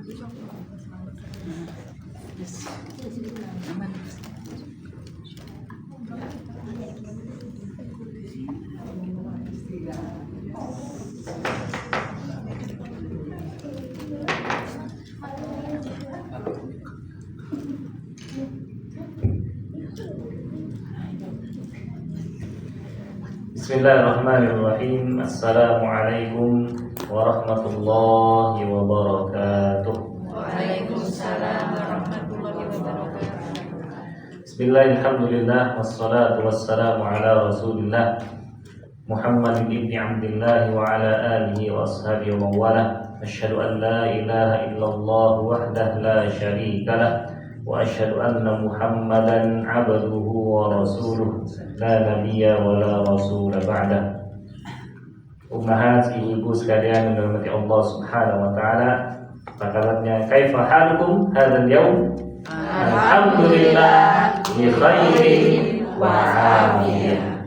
Bismillahirrahmanirrahim. Assalamualaikum warahmatullahi wabarakatuh. Waalaikumsalam warahmatullahi wabarakatuh. Bismillahirrahmanirrahim. Wassalatu wassalamu ala Rasulillah Muhammad ibn Abdullah wa ala alihi wa ashabihi wa mawala. Asyhadu an la ilaha illallah wahdahu la syarika lah wa asyhadu anna Muhammadan abduhu wa rasuluh la nabiyya wa la rasula ba'da. Ummahat, ibu-ibu sekalian yang dirahmati Allah Subhanahu wa taala, apa kabarnya? Kaifa halukum hadzal yaum? Alhamdulillah bi khairin wa afiyah.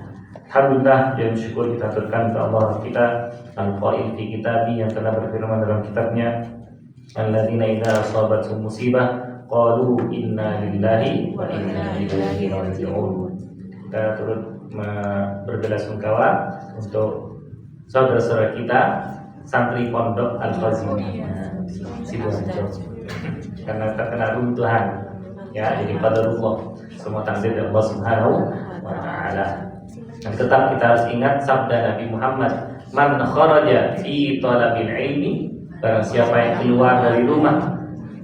Alhamdulillah, dan syukur kita aturkan kepada Allah kita al-qail fi kitabi yang telah berfirman dalam kitabnya, alladzina idza asabatuhum musibah qalu inna lillahi wa inna ilaihi raji'un. Kita turut berbelasungkawa untuk saudara-saudara kita santri pondok Al-Khazimah Sidoarjo karena terkena runtuhan, ya, jadi qadarullah, semua takdir dari Allah Subhanahu wa taala. Dan tetap kita harus ingat sabda Nabi Muhammad, man kharaja fi talabil ilmi, barang siapa yang keluar dari rumah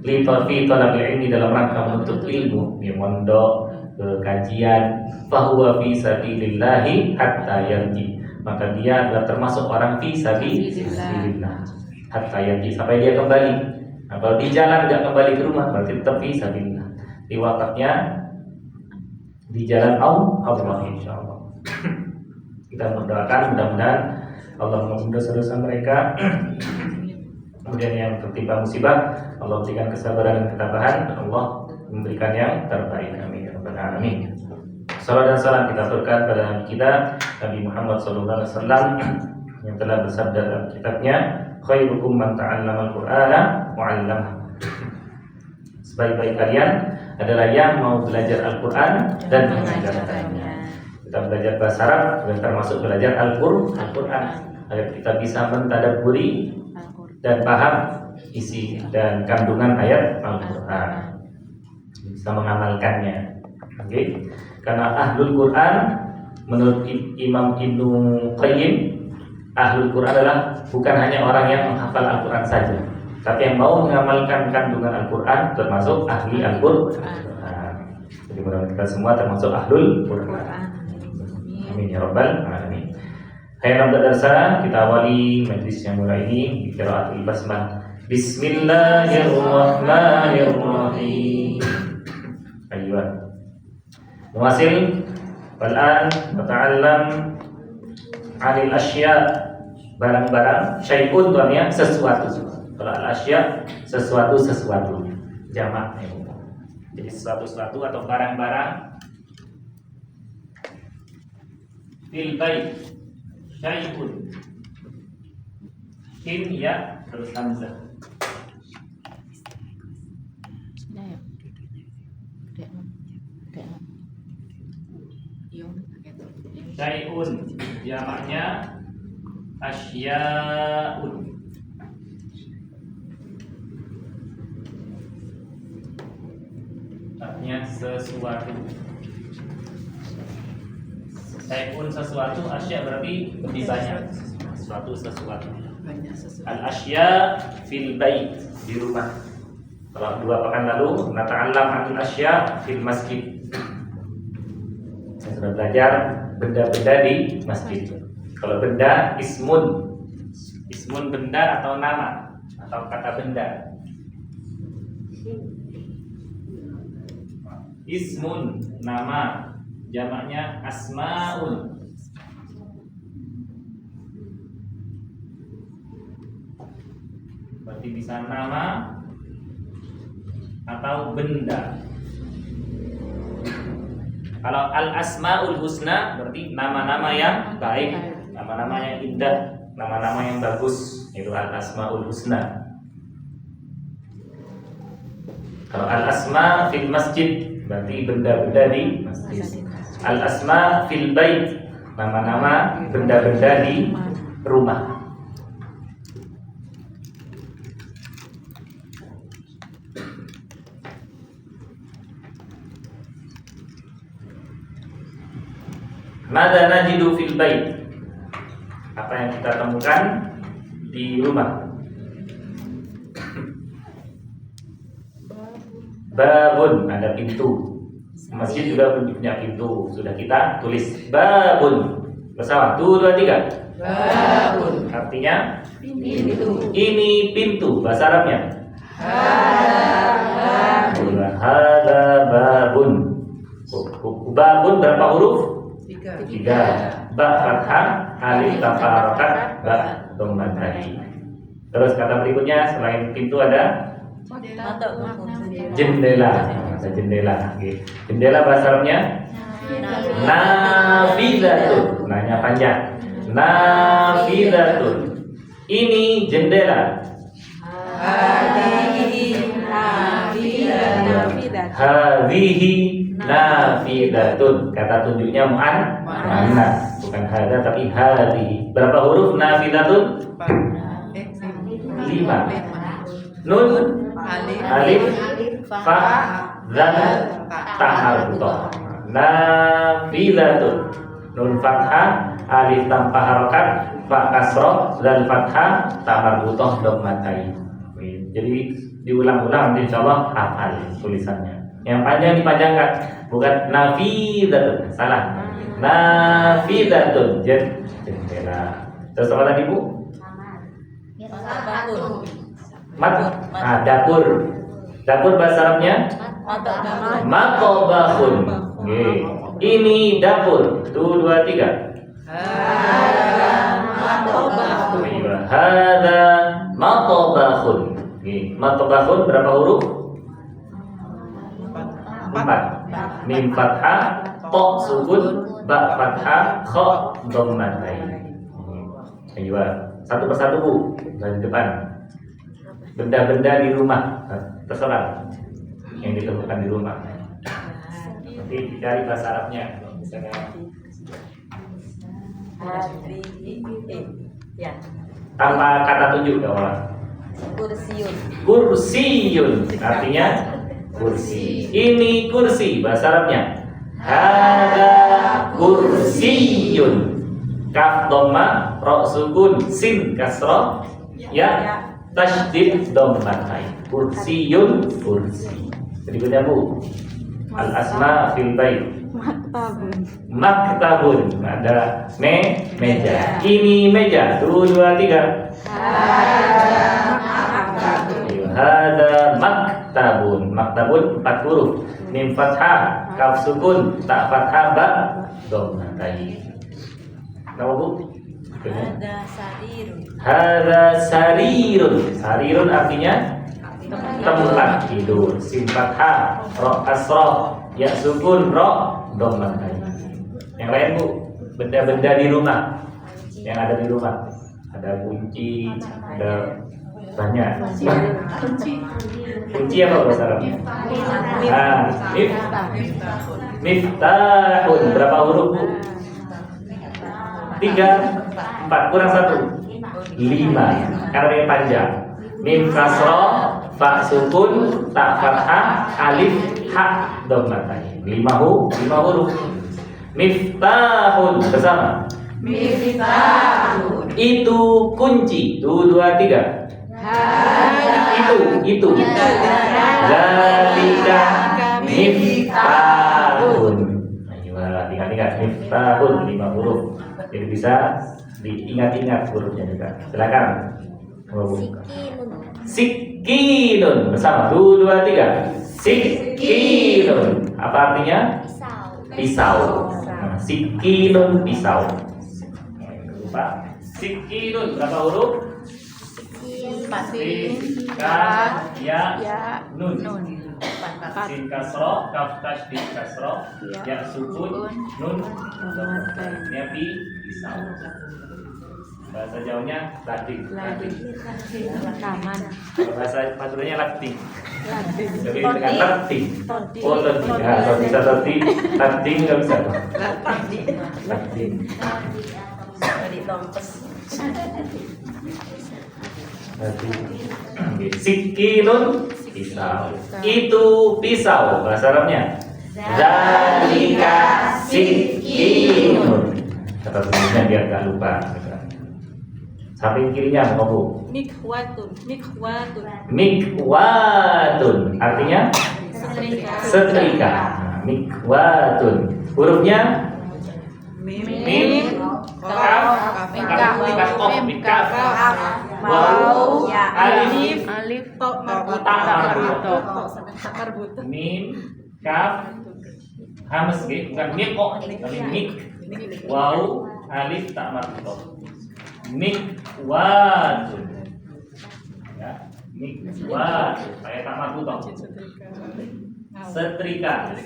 fi talabil ilmi, dalam rangka menuntut ilmu, di mondok, ke kajian, fahuwa fi sabilillahi hatta yarji, maka dia adalah termasuk orang fi sabilillah hatta yarji, sampai dia kembali. Nah, kalau di jalan nggak kembali ke rumah berarti tetap fi sabilillah, di wakafnya di jalan Allah insyaallah. Kita mendoakan mudah-mudahan Allah mengampuni dosa-dosa mereka. Kemudian yang tertimpa musibah, Allah berikan kesabaran dan ketabahan, Allah memberikan yang terbaik. Amin ya rabbal alamin. Salawat dan salam kita aturkan pada Nabi kita, Nabi Muhammad SAW, yang telah bersabda dalam kitabnya, khairukum man ta'allama al-Qur'ana wa 'allamahu. Sebaik-baik kalian adalah yang mau belajar Al-Qur'an dan mengajarkannya. Kita belajar bahasa Arab dan termasuk belajar Al-Qur'an agar kita bisa mentadabburi dan paham isi dan kandungan ayat Al-Qur'an, bisa mengamalkannya. Oke. Karena ahlul Qur'an menurut Imam Ibnu Qayyim, ahlul Qur'an adalah bukan hanya orang yang menghafal Al-Qur'an saja, tapi yang mau mengamalkan kandungan Al-Qur'an, termasuk ahli Al-Qur'an. Jadi mudah-mudahan kita semua termasuk ahlul Qur'an. Amin ya rabbal alamin. Hai nabda darsa, kita awali majlis yang mulai ini di qiraatul basmalah. Bismillahirrahmanirrahim. Ayo. Muwasil wal'an bata'allam 'anil asya, barang-barang, syai'un artinya sesuatu. Kalau al-asya sesuatu jamak. Jadi sesuatu atau barang-barang. Fil bait syai'un, shin ya terus hamzah. Syai'un jamaknya asya'un. Artinya sesuatu. Syai'un sesuatu, asya berarti lebih banyak. Sesuatu. Al-asya fil bait, di rumah. Kalau 2 pekan lalu nata'allam anil asya fil masjid. Saya sudah belajar benda-benda di masjid. Kalau benda ismun benda atau nama atau kata benda. Ismun nama, jamaknya asmaun. Berarti bisa nama atau benda. Kalau al-asmaul husna berarti nama-nama yang baik, nama-nama yang indah, nama-nama yang bagus, itu al-asmaul husna. Kalau al-asma fil masjid berarti benda-benda di masjid. Al-asma fil bait, nama-nama benda-benda di rumah. Mada najidu fil bait? Apa yang kita temukan di rumah? Babun, ada pintu. Masjid juga punya pintu. Sudah kita tulis babun. Bersama. 1, 2, 3. Babun. Artinya Pintu. ini pintu. Bahasa Arabnya Babun. hada babun. Babun berapa huruf? 3. Ba fathah, alif tanpa harokat, ba dhamma tadi. Terus kata berikutnya selain pintu ada jendela. Ada jendela. Oke. Jendela bahasa Arabnya nafidatun. Nanya panjang. Nafidatun. Ini jendela. Hadhihi nafidatun. Kata tunjuknya muannas, bukan hada tapi hadhihi. Berapa huruf nafidatun? 5. Nun, alif, fa, zal, ta harfutoh. Nafidatun. Nun fathah, alif tanpa harokat, fa kasroh, zal fathah, ta marbutoh dhammatain. Jadi diulang-ulang nanti insyaallah hafal tulisannya. Yang panjang dipanjangkan, bukan nafidatun, salah. Nafidatun, jendela. Terus apa tadi Bu? Dapur. Dapur bahasa Arabnya matobahun. Ini dapur. 1, 2, 3. Hada matobahun. Matobahun berapa huruf? 4. Mim fathah, to sukun, ba fathah, kha dhammatain. Ayo, satu persatu Bu, dari depan. Benda-benda di rumah, terserah yang ditemukan di rumah. Nanti dicari bahasa Arabnya, misalnya. Tanpa kata tunjuk ya orang. Kursiyun, artinya kursi. Ini kursi bahasa Arabnya. Hada kursiyun. Kaf dhamma, ra sukun, sin kasra, ya tasydid dhammatain. Kursiyun, kursi. Berikutnya Bu. Al asma fil bait. Maktabun. Ada meja. Ini meja. 1, 2, 3. Hada maktabun. Maktabun 4 huruf. Mim fathah, kaf sukun, ta fathah, ba dhammatain. Nama Bu? Hada sarirun. Sarirun artinya tempat tidur. Sin fathah, ra kasrah, ya sukun, ra dhammatain. Yang lain Bu, benda-benda di rumah yang ada di rumah. Ada kunci, ada banyak. Kunci apa bahasa Arabnya? Miftahun. Berapa huruf Bu? 3, 4, kurang 1, 5. Karena yang panjang. Mim kasroh, fa sukun, ta fathah, alif, ha dhammatain. 5 huruf. Miftahun bersama. Itu kunci. 1, 2, 3. Itu. Zalika miftahun. Ayo, ingat-ingat miftahun 5 huruf. Jadi bisa diingat-ingat hurufnya juga. Silakan. Sikinun bersama. 1, 2, 3. Sikinun. Apa artinya? Pisau. Nah, sikinun pisau. Lupa. Sikinun berapa huruf? Sin, kaf, ya, nun. Sin kasroh, kaf tasydid kasroh, ya sukun, nun. Ini api pisau. Bahasa Jawanya latik. Bahasa Maduranya latik. Jadi dengan tertib. Oh tertib, ya kalau bisa tertib, tertib nggak bisa. Tertib. Sikilun pisau. Itu pisau bahasa Arabnya. Zalika sikilun. Kata tulisnya biar nggak lupa. Samping kirinya apa Bu? Mikwatun. Mikwatun artinya setrika. Nah, mikwatun hurufnya mim, kaf, waw, alif, ta marbutoh. Mim, kaf, hamas bukan mim kok, tapi mik, waw, alif, ta marbutoh. Mikwatun. Ya, mikwatun. Kayak ta marbutoh. Setrika.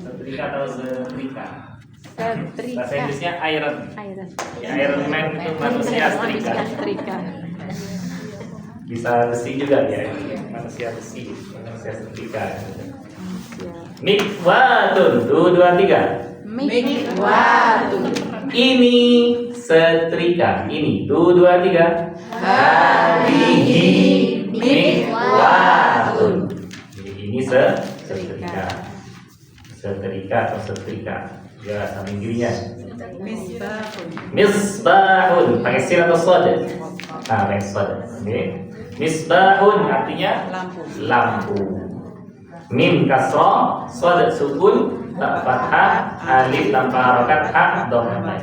Setrika atau setrika. Bahasa Inggrisnya iron. Ya, Iron Man itu manusia setrika. Bisa besi juga ya. Manusia besi, manusia setrika. Mikwatun. 2, 2, 3. Mikwatun. Ini setrika. Ini 2, 2, 3. Hadihi mikwatun. Jadi ini setrika. Setrika atau setrika. Ya, samping kirinya. Misbahun. Pakai sin atau shad? Ah, pakai shad. Oke. Misbahun artinya lampu. Mim kasroh, shad sukun, ta fathah, alif tanpa harokat, ha dhammah.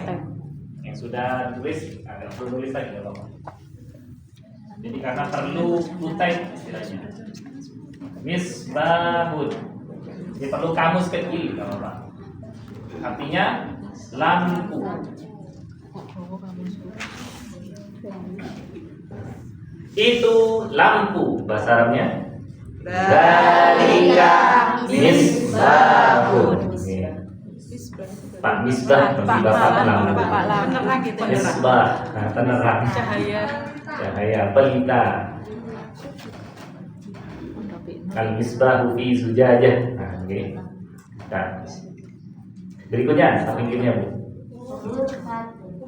Yang sudah tulis agak perlu tulis lagi ya Bapak. Jadi karena perlu kutai istilahnya. Misbahun. Jadi perlu kamus kecil Bapak. Artinya lampu. Itu lampu bahasa Arabnya. Zalika misbahun. Pak Misbah bagi bapak lampu. Misbah, nah, penerang. Cahaya pelita. Al misbahu fi zujajah. Nah, oke. Nah. Berikutnya, samping kirinya Bu.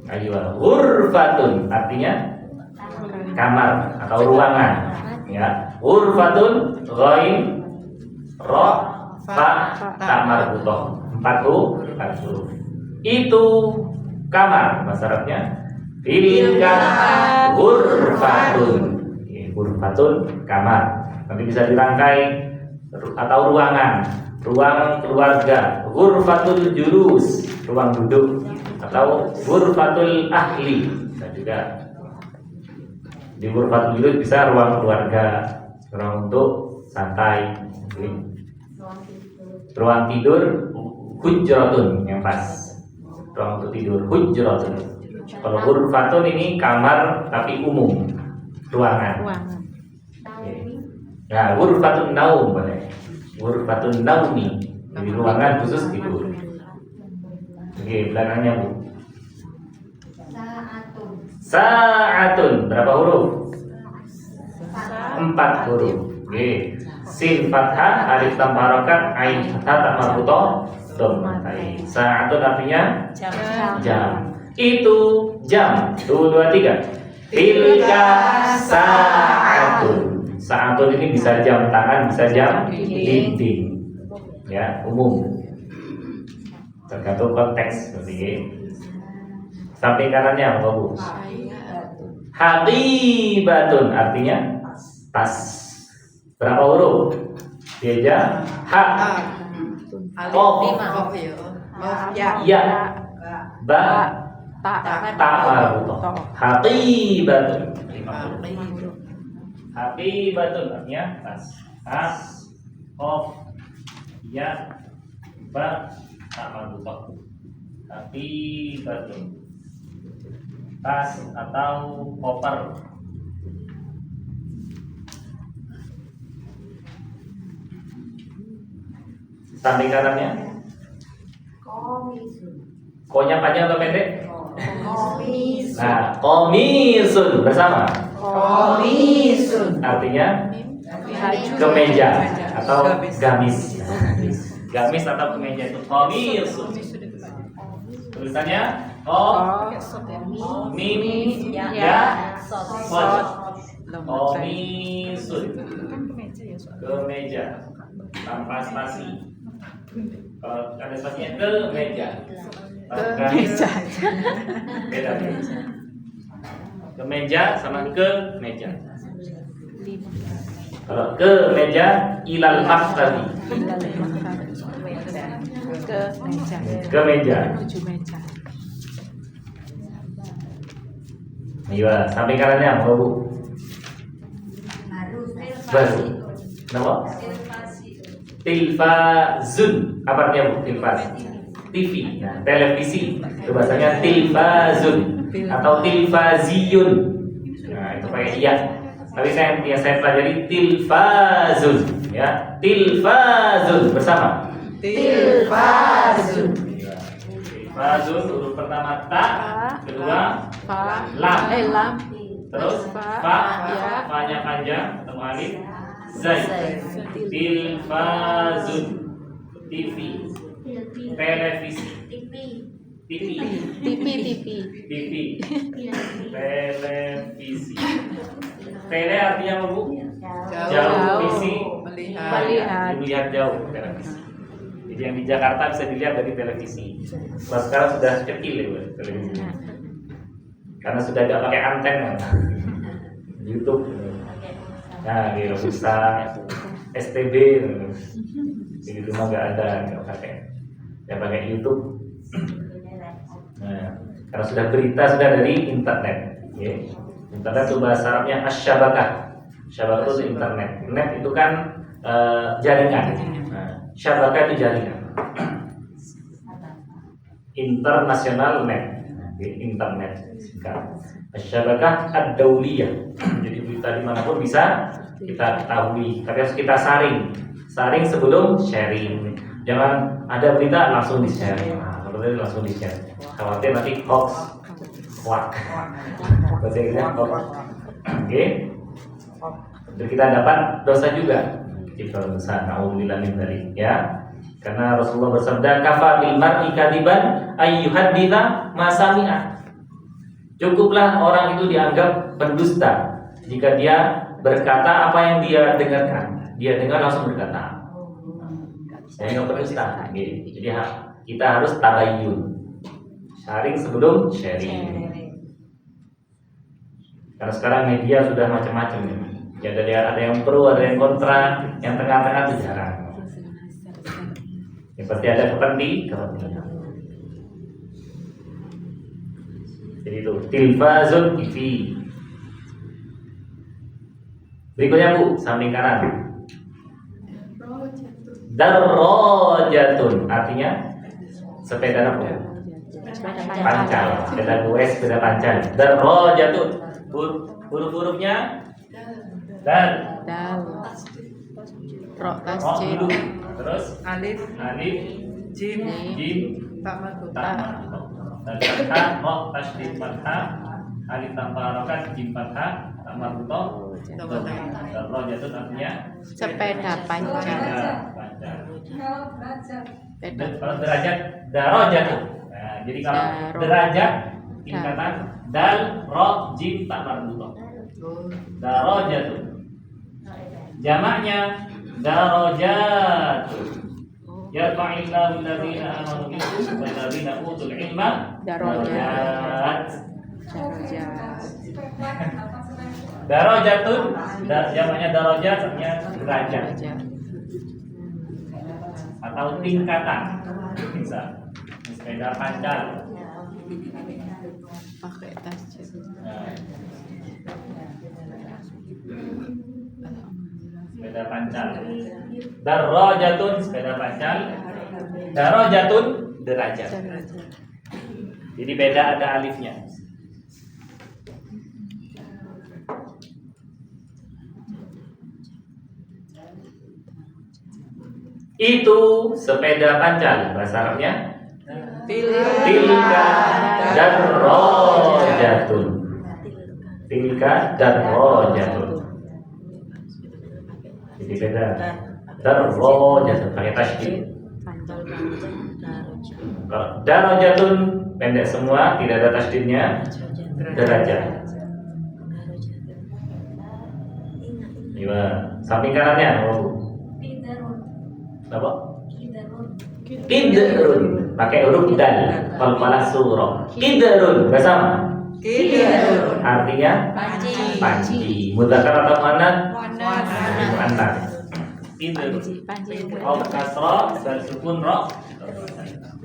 Ayo, ghurfatun artinya kamar atau ruangan. Ya, ghurfatun ghain ra fa ta marbutoh. 4 huruf. Itu kamar bahasa Arabnya. Tilka ghurfatun. Ghurfatun kamar. Nanti bisa dirangkai atau ruangan. Ruang keluarga, ghurfatul julus, ruang duduk, atau ghurfatul ahli. Dan juga di ghurfatul julus bisa ruang keluarga, ruang untuk santai. Ruang tidur, hujratun yang pas. Ruang untuk tidur, hujratun. Kalau ghurfatun ini kamar tapi umum, ruangan. Nah, ghurfatun naum boleh. Ghurfatun naumi, di ruangan khusus tidur. Oke, belakangnya Bu. Sa'atun. Berapa huruf? 4 huruf. Oke. Sin fathah, alif tanpa harokat, ain fathah tak marbutoh, dhammah. Sa'atun artinya jam. Itu jam. 2, 2, 3. Tilka sa'atun. Sa'atun ini bisa jam tangan, bisa jam dinding. Ya, umum. Tergantung konteks seperti ini. Samping kanannya apa Bu? Haqibatun artinya tas. Berapa huruf? Dia ha, qaf, ya, ba, ta marbutoh. Haqibatun. Haqibatun artinya tas. Ha, qaf, ya, ba, ta marbutoh. Haqibatun. Tas atau koper. Samping kanannya. Ko-nya panjang atau pendek? Nah, komisun bersama. Komisun. Artinya kemeja atau gamis. Gamis atau kemeja itu komisun. Tulisannya mim ya sod. Komisun. Kemeja tanpa spasi. Kalau ada spasinya kemeja. Kemeja. Beda. Kemeja sama kemeja. Kalau kemeja ilal maktabi. Kemeja. Menuju meja. Iya, samping kanannya mau Bu. Baru. Nama? Tilfazun. Apa artinya Bu? Tilfaz. TV. Nah, televisi. Itu bahasanya tilfazun atau tilfaziyun. Nah, itu pakai iya. Tapi saya pelajari tilfazun, ya. Tilfazun bersama. Tilfazun. Tilfazun huruf pertama ta, kedua lam. Lam. Terus fa, fa-nya panjang, ketemu alif, zai. Tilfazun, TV, televisi, TV, televisi. Tele artinya apa Bu? Jauh, visi, melihat jauh, televisi. Jadi yang di Jakarta bisa dilihat dari televisi. Nah, sekarang sudah kecil ya Bu, televisi. Karena sudah tidak pakai anten, YouTube. Nah, di rusak STB, di rumah nggak ada, nggak pakai. Ya pakai YouTube. Nah, karena sudah berita sudah dari internet. Okay. Internet itu bahasa Arabnya asyabakah. Syabakah itu internet. Net itu kan jaringan. Nah, syabakah itu jaringan. International net. Internet. Asyabakah ad-dauliyah. Jadi berita dimanapun bisa kita ketahui. Tapi harus kita saring. Saring sebelum sharing. Jangan ada berita langsung di-share. Nah, kalau langsung di-share. Khawatir nanti hoax. Hoax. Bahasa Inggrisnya hoax. Oke. Jadi kita dapat dosa juga. Kita dosa. Nauzubillah min dzalik, ya. Karena Rasulullah bersabda, "Kafa bil mar'i kadiban ayyuhadditha ma sami'a." Cukuplah orang itu dianggap pendusta jika dia berkata apa yang dia dengarkan. Dia dengar langsung berkata. Saya nggak pendusta. Jadi kita harus tabayyun. Sharing sebelum sharing. Karena sekarang media sudah macam-macam. Ya, ada yang pro, ada yang kontra, yang tengah-tengah itu jarang. Ya, pasti ada kepentingan. Jadi itu tilfazun TV. Berikutnya Bu, samping kanan. Darrojatun artinya sepeda apa? Pancal. Sepeda goes, sepeda pancal. Darrojatun. Huruf-hurufnya dal. Ro, Dulu. Terus Alif, jim, tak marbuta. dan fathah, ro, tasydid fathah, alif tanpa harokat, jim fathah, tak marbuta. Darrojatun artinya sepeda panjang. Kalau derajat darajatun. Nah, jadi kalau derajat tingkatan dal ro jim tak marbuta. Darajatun. Jamaknya darajatun. Yarfa'illahu alladziina aamanu minkum walladziina utul ilma darajat. Darajatun, jamaknya darajat artinya derajat atau tingkatan. Bisa sepeda pancal. Pakai tas jas. Sepeda pancal. Darajatun sepeda pancal. Darajatun derajat. Jadi beda, ada alifnya. Itu sepeda pancal, bahasa Arabnya tilka darajatun. tilka darajatun. Jadi beda. Darajatun pakai tasydid. Kalau darajatun pendek semua, tidak ada tasydidnya. Derajat. Iya, samping kanannya apa? Kidrun pakai huruf dal. Fal surah. Kidrun bersama. Kidrun. Artinya panci. Mudzakkar atau muannats? Muannats. Kidrun. Panci. Au kasra dan sukun ra.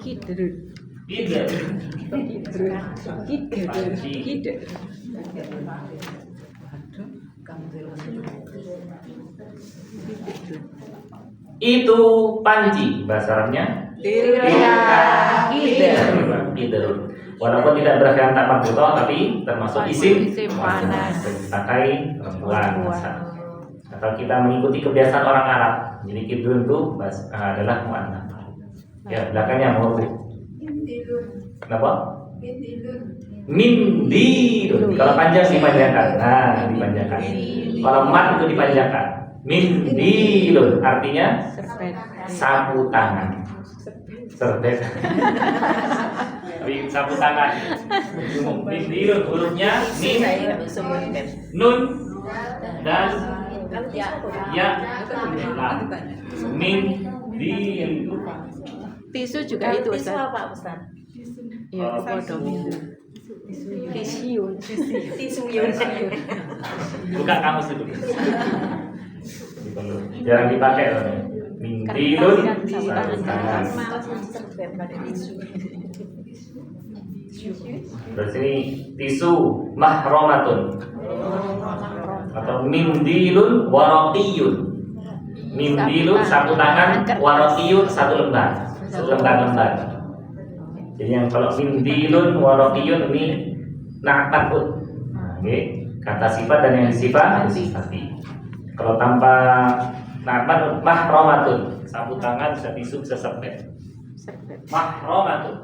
Kidrun. Kidrun. Panci. Itu panci, bahasa Arabnya kidrun. Walaupun tidak berakhir tak marbutoh, tapi termasuk isim panas. dipakai perempuan. Atau kita mengikuti kebiasaan orang Arab. Jadi kidrun itu adalah muannats. Ya, belakangnya mau. Kenapa? Mindilun. Kalau panjang dipanjangkan. Nah, dipanjangkan. Kalau mat itu dipanjangkan. Mindilun artinya sapu tangan. Serbet. Tapi sapu tangan. Mindilun hurufnya min, nun dan ya. Mindil. Tisu juga itu Ustaz. Apa Ustaz? Iya, podo Tisu. Buka kamus itu. Jarang dipakai loh. Mindilun sapu tangan. Terus ini tisu mahromatun atau mindilun waraqiyun. Mindilun sapu tangan, waraqiyun satu lembar, lembar. Jadi yang kalau mindilun waraqiyun ini na'atun. Oke, kata sifat dan yang disifati. Kalau tanpa na'atun mahromatun, sapu tangan bisa tisu bisa serbet. Mahromatun.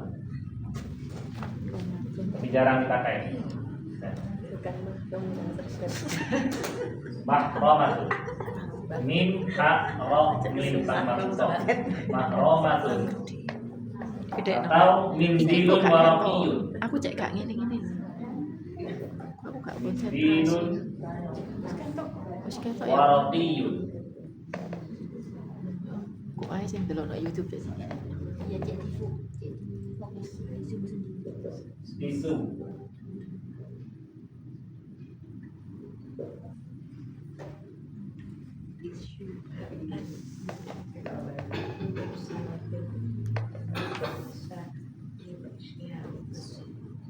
Tapi jarang dipakai. Mahromatun. Min ro min mahromatun. Atau mindilun waraqiyun. Aku cek gak ngene-ngene. Aku gak konsentrasi. Mindilun Wis ketok ya. waraqiyun. Kok ae sing delok nang YouTube sih. Tisu.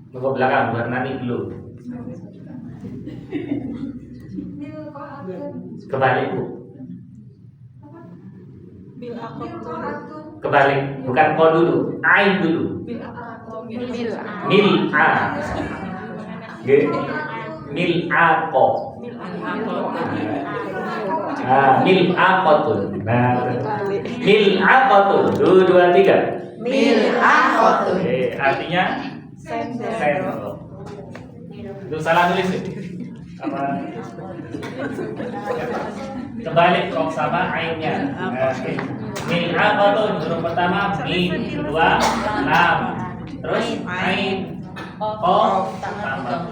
Ke belakang, bukan nanti dulu. Kebalik bu. Kebalik, bukan ko dulu, ain dulu. Mil a, mil a ko. Mil a ko tuh. Nah, mil a ko tuh. 1, 2, 3. Mil akotun. Artinya sendok. Itu salah nulis ya? Apa? Kebalik kok sama ainnya. Min akotun huruf pertama min, kedua lam, terus ain, ko tambah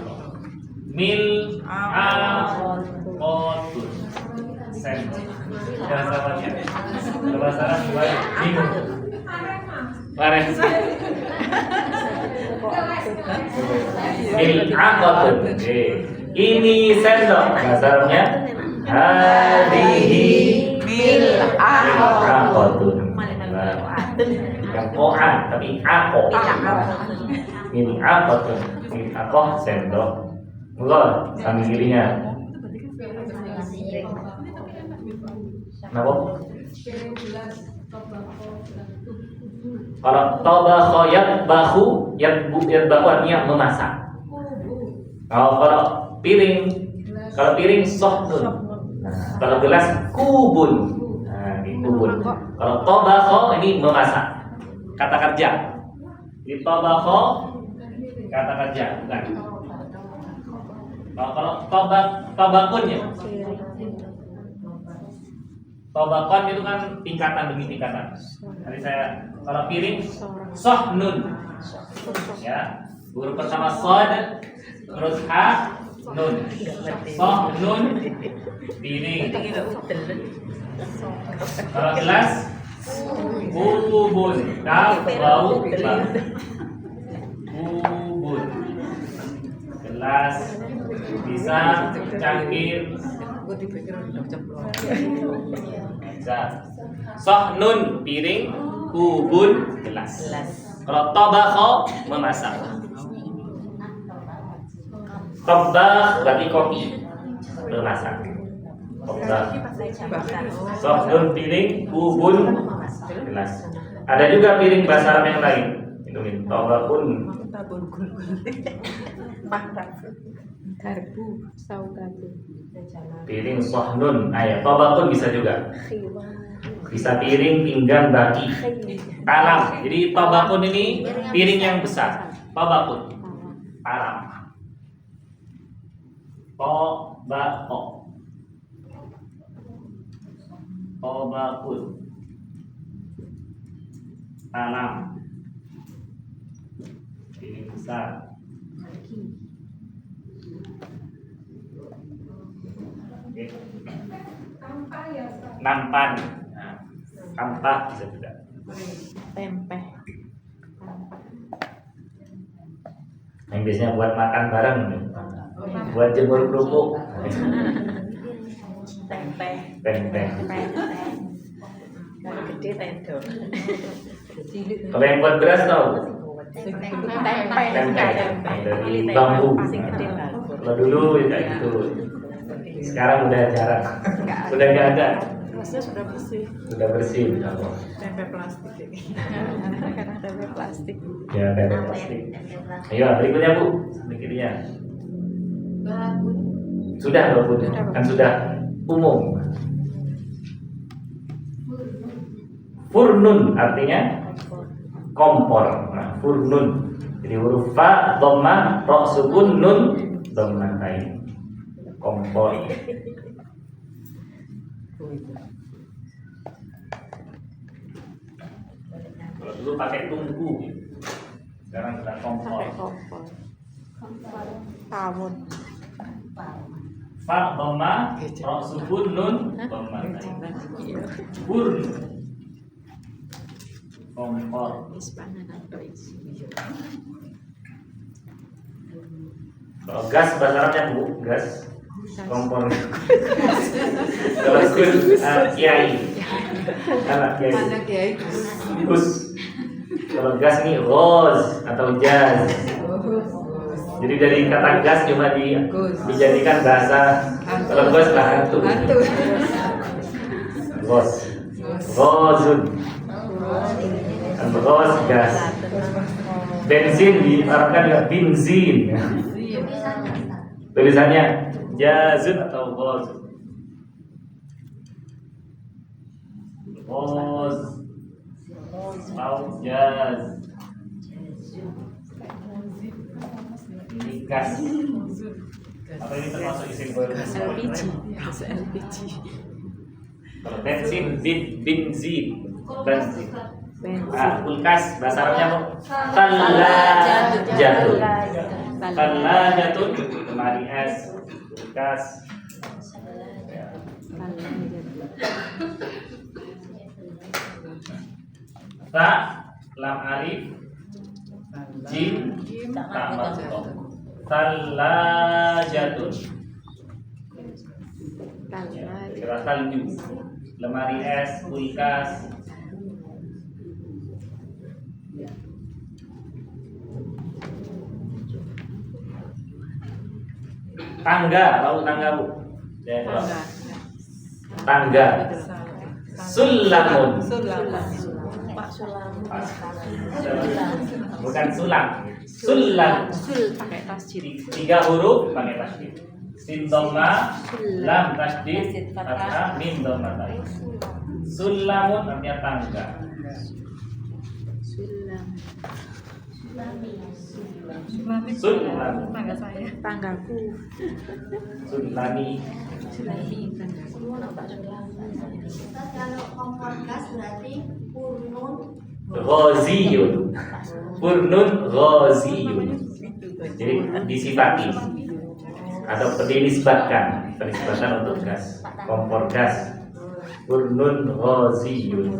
mil akotun sendok. Jangan salahnya. Coba salah kembali. Bingung. Mari. Mil'aqatun. Ini sendok. Bahasanya hadihi mil'aqatun. Bukan ko'an, tapi ako. Mil'aqatun. Mil'aqah sendok. Enggak, sambil kirinya. Kenapa? Kalau tabakha yatbahu, yatbahu artinya memasak. Kalau piring, sohnun. Nah, kalau gelas kubun. Nah, ini kubun. Kalau tabakha ini memasak. Kata kerja. Di tabakha kata kerja, bukan. Kalau tobakun ya. Tobakon itu kan tingkatan demi tingkatan. Tadi saya kalau piring sohnun. Ya. Huruf pertama sod, terus ha, nun. Sohnun piring. Kalau gelas kubun, kaf bau ba. Kubun. Gelas bisa cangkir bisa. Sohnun piring, kubun gelas. Kalau tobakho memasak. Tobak berarti kopi memasak. Tobak. Sohnun piring, kubun gelas. Ada juga piring bahasa Arab yang lain. Itu tobakun. Garbu, saugabu. Piring sohnun, ayat tobakun bisa juga. Bisa piring, pinggan, baki, talam. Jadi tobakun ini piring yang besar. Tobakun, talam. Tobako, tobakun, talam. Piring besar. Nampan, kampak bisa juga. Tempe. Yang biasanya buat makan bareng, buat jemur kerupuk. Tempe. Tempe. Kalau gede tendo. Kalau yang buat beras tahu? Tempe. Dari bambu. Paling gede lah. Kalau dulu kayak gitu. Sekarang udah jarang. Udah nggak ada. Masnya sudah bersih. Sudah bersih. Tempe plastik ini. Karena tempe plastik. Ya, tempe plastik. Ayo, berikutnya Bu. Berikutnya. Sudah loh Bu. Kan sudah umum. Furnun artinya kompor. Nah, furnun. Jadi huruf fa, dhamma, ra, sukun, nun, dhammatain. Kompor. Kalau dulu pakai tungku, sekarang sudah kompor. Kompor. Tawon. Fa, dhamma, ra, sukun, nun, dhammatain. Furn. Kompor. Kalau gas bahasa Arabnya Bu, gas. Kompor. Kalau kiai. Anak kiai. Gus. Kalau gas nih roz atau jaz. Jadi dari kata gas cuma dijadikan bahasa. Kalau gas lah hantu. Roz. Rozun. Roz gas. Bensin diartikan dengan benzin. Tulisannya jazun atau roz. Roz atau jaz. Ini gas. Apa ini termasuk isim LPG. LPG. Kalau bensin, benzin. Bensin. Bensin. Kulkas bahasa Arabnya apa? Tallajatun. Tallajatun lemari es, kulkas. Ta, lam alif, jim, ta marbutoh. Tallajatun. Kira salju. Lemari es, kulkas. Tangga, tahu tangga Bu? Ya, tangga. Sulamun. Pak Sulam. Bukan sulam. Sulam. Sul pakai tasjid. 3 huruf pakai tasdid. Sin dhamma, lam tasdid, fathah, mim dhamma. Sulamun artinya tangga. Sulam. Sulami. Tangga saya. Tanggaku. Sulami. Sulami tanggaku. Kalau kompor gas berarti purnun. Ghaziyun. Purnun ghaziyun. Jadi disifati atau dinisbatkan untuk gas. Kompor gas. Purnun ghaziyun.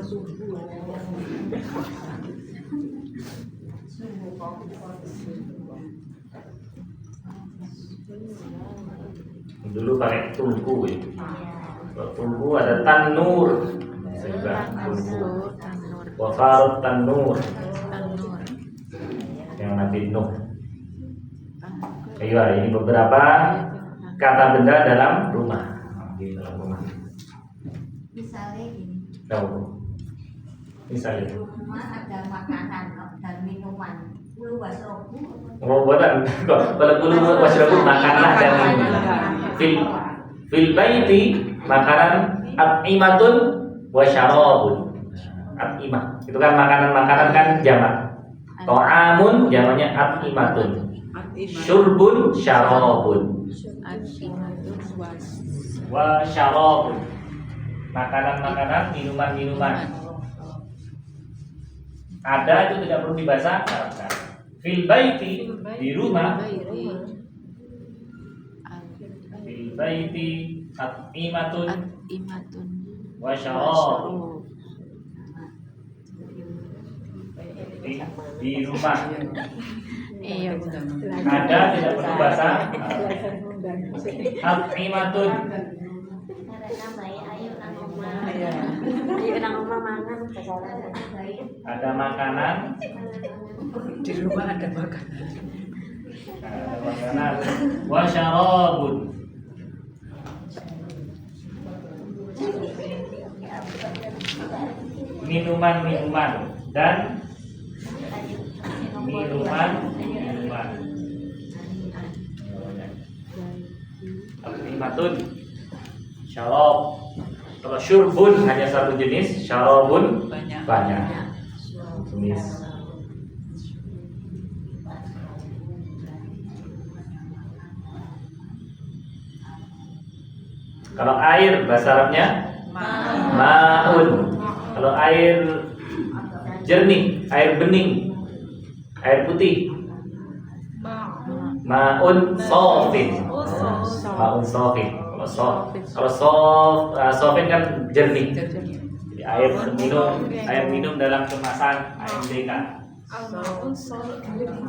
Dulu pakai tungku ya. Kalau tungku ada tanur, juga tungku. Wafarut tanur yang Nabi Nuh. Ayo, ini beberapa kata benda dalam rumah. Di dalam rumah. Misalnya gini, Tahu? Misalnya. di rumah ada makanan dan minuman. Ulu wasrobu. Oh, buatan. Kalau dulu wasyrabu makanlah dan minum. Fil baiti makanan at'imatun wa syarabun. At'imah. Itu kan makanan-makanan kan jamak. Ta'amun jamaknya at'imatun. Syurbun syarabun. Wa syarabun. Makanan-makanan, minuman-minuman. Ada itu tidak perlu dibaca Arabkan. Fil baiti di rumah. Fil baiti at'imatun wa syarabun. Di rumah ada tidak perlu bahasa at'imatun. Ada makanan. Di rumah ada makanan. Ada makanan. Wa syarabun. Minuman-minuman dan minuman-minuman. At'imatun. Syarab. Kalau syurbun hanya satu jenis, syarabun banyak jenis. Kalau air bahasa Arabnya ma'un. Kalau air jernih, air bening, air putih, ma'un sofin. Ma'un sofin. Kalau sofin kan jernih. Jadi air minum dalam kemasan AMDK.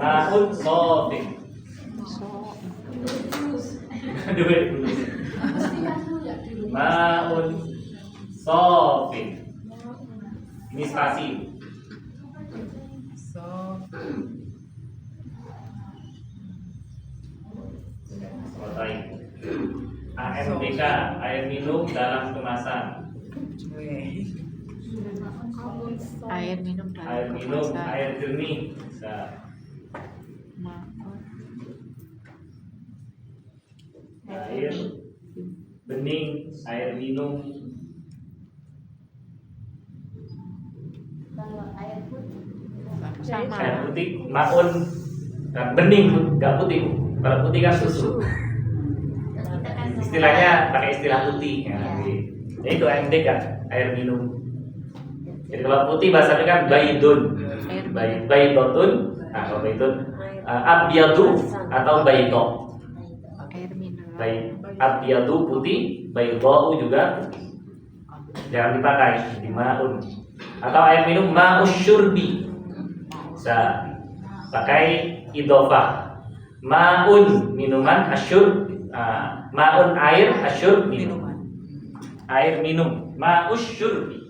Ma'un sofin. Ma'un sofin. Ini spasi. Selesai. AMDK, air minum dalam kemasan. Air minum Air jernih. Bisa. Air bening, air minum. Kalau air putih. sama. Air putih, maun bening, nggak putih. Kalau putih kan susu. Istilahnya pakai istilah putih. Ya, itu AMDK, air minum. Jadi kalau putih bahasanya kan baidun, baidotun, kalau baidun abyadu atau baidot. Air mineral. Abyadu putih, baidot juga putih. Jangan dipakai di maun. Atau air minum ma'usyurbi. Bisa pakai idofah. Maun minuman, asyur maun air, asyur minuman. Air minum, ma'usyurbi.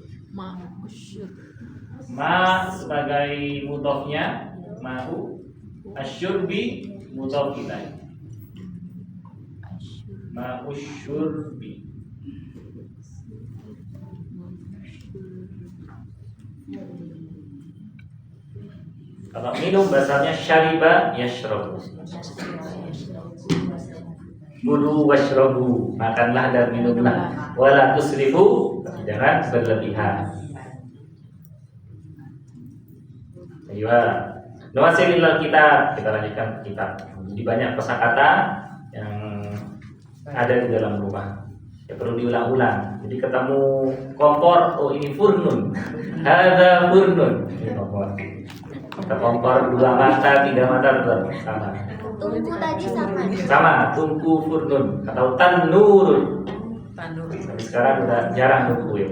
Ma sebagai mudhofnya, ma'u, asyurbi mudhof ilaih. Ma'usyurbi. Kalau minum bahasanya syariba yashrabu. Kulu washrabu, makanlah dan minumlah. Wala tusrifu, jangan berlebihan. Ayo. Nuwasilil kitab, kita lanjutkan kitab. Di banyak kosakata yang ada di dalam rumah. Ya perlu diulang-ulang. Jadi ketemu kompor, oh ini furnun. Ada furnun. Ini kompor. Kita kompor 2 mata, 3 mata tetap sama. Tungku tadi sama. Sama, tungku furnun atau tanurun. Tapi sekarang udah jarang tungku ya.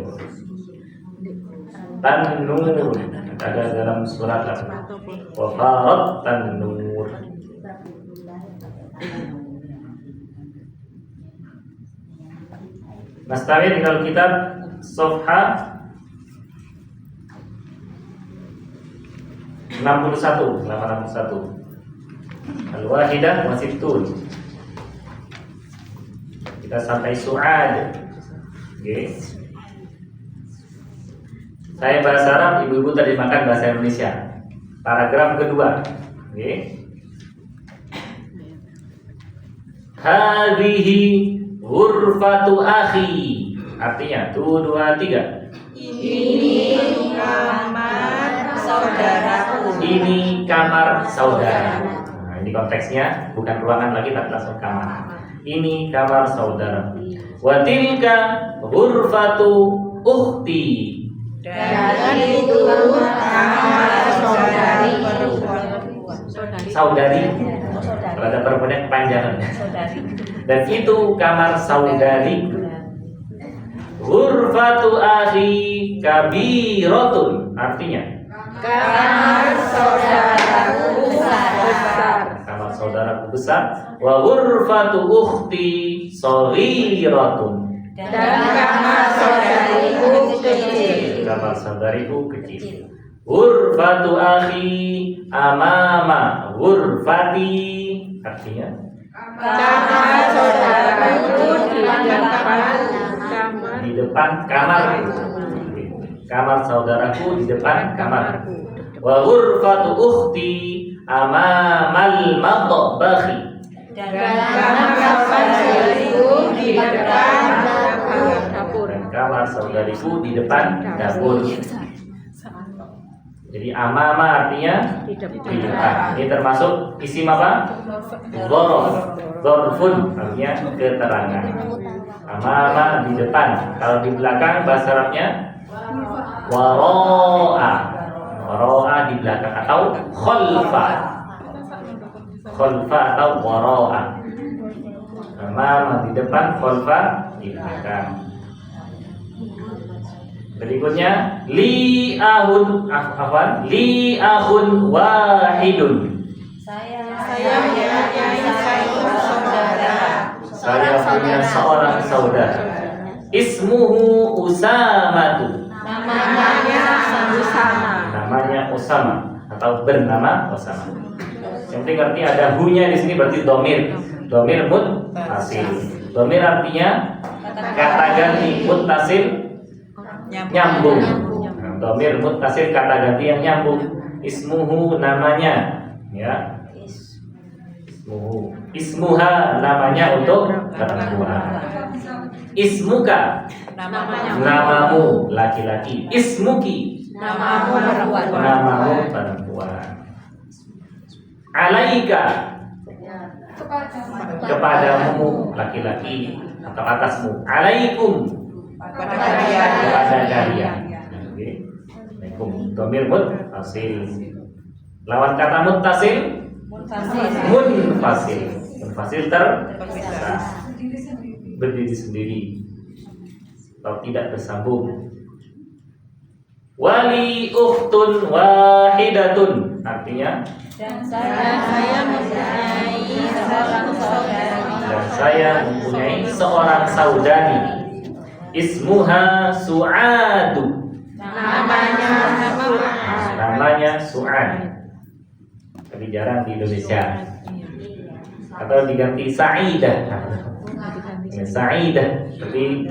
Tanur ada dalam surat wa farat tanur. Nastawir kalau kitab Sofha 61 Al-Wahidah wa Sittun. Kita sampai Su'ad. Oke. Saya bahasa Arab, ibu-ibu terjemahkan bahasa Indonesia. Paragraf kedua. Oke. Hadhihi ghurfatu akhi. Artinya 1, 2, 3. Ini kamar saudaraku. Ini kamar saudara. Nah, ini konteksnya bukan ruangan lagi tapi langsung kamar. Ini kamar saudara. Wa tilka ghurfatu ukhti. Dan itu kamar saudari perempuan. Saudari. Kalau ada perempuan kepanjangan. Dan itu kamar saudari. Ghurfatu akhi kabiratun. Artinya Kamar saudaraku besar. kamar saudaraku besar. Wa ghurfatu ukhti saghiratun. Dan kamar saudariku kecil. Kamar saudariku kecil. Ghurfatu akhi amama ghurfati. Artinya Kamar saudaraku di depan kamarku. Kamar saudaraku di depan kamarku. Wa ghurfatu ukhti amamal matbakhi. dan kamar saudariku di depan dapur. Dan kamar saudariku di depan dapur. Jadi amama artinya di depan. Ini termasuk isim apa? Dzarf. Dzarfun artinya keterangan. Amama di depan. Kalau di belakang bahasa Arabnya waro'a. Waro'a di belakang atau khalfa. Khalfa atau waro'a. Amama di depan, khalfa di belakang. Berikutnya li ahun wahidun. Saya mempunyai satu saudara. Saya punya seorang saudara. Ismuhu Usamatu. Namanya Usama. Namanya Usama atau bernama Usama. Yang penting arti ada hu-nya di sini berarti domir. Domir muttasil. Domir artinya kata ganti, muttasil nyambung. Nah, domir muttasil kata ganti yang nyambung. Ismuhu namanya, ya. Ismuhu. Ismuha namanya untuk perempuan. Ismuka namamu laki-laki. Ismuki Namamu perempuan. namamu perempuan. Alaika kepadamu laki-laki atau atasmu. Alaikum Pada kalian. kepada kalian. Oke. Alaikum. Domir muttasil. Lawan kata muttasil munfasil. Munfasil terpisah. Berdiri sendiri atau tidak bersambung. Wali ukhtun wahidatun artinya Dan saya mempunyai seorang saudari. dan saya mempunyai seorang saudari. Ismuha Su'adu. Namanya Su'ad. Tapi jarang di Indonesia. Atau diganti Sa'idah. Ya, Sa'idah. Tapi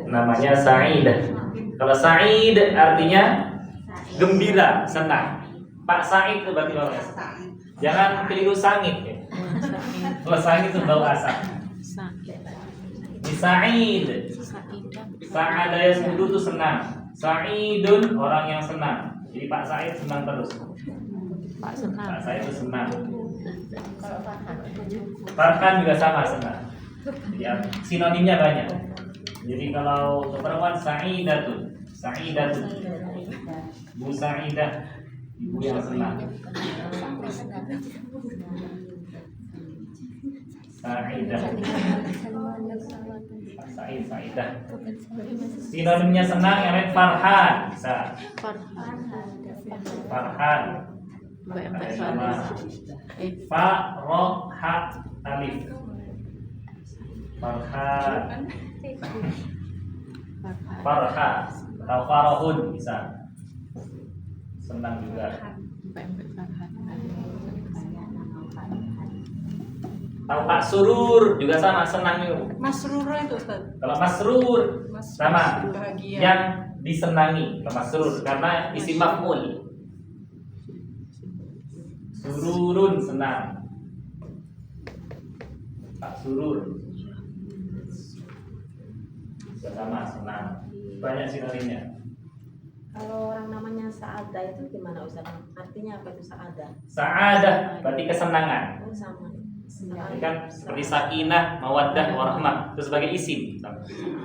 namanya Sa'idah. Kalau Sa'id artinya gembira, senang. Pak Sa'id itu berarti orang. Jangan keliru sangit ya. Kalau sangit itu bau asap. Di Sa'id. Sa'ada yasmudu itu senang. Sa'idun orang yang senang. Jadi Pak Sa'id senang terus. Pak senang. Pak saya itu senang. Kalau Farhan. Farhan juga sama senang. Ya, sinonimnya banyak. Jadi kalau untuk perempuan Sa'idatun, Sa'idatun, Bu Sa'idah, ibu yang senang. Sa'idah, Sa'id, Sa'idah. Sinonimnya senang yang lain Farhan, bisa. Farhan. Ada sama Fa, Ro, Ha, Alif. Farhan, Farha, atau Farahun bisa. Senang juga. Tahu Pak Surur juga sama, senang juga. Masrur itu Ustaz. Kalau Masrur sama, Bahagia. yang disenangi. Kalau Masrur karena isim maf'ul. Sururun senang. Pak Surur juga sama, senang. Banyak sinonimnya. Kalau orang namanya Sa'adah itu gimana Ustaz? Artinya apa itu Sa'adah? Sa'adah berarti kesenangan. Oh sama. Ini kan seperti sakinah, mawaddah, warahmah itu sebagai isim.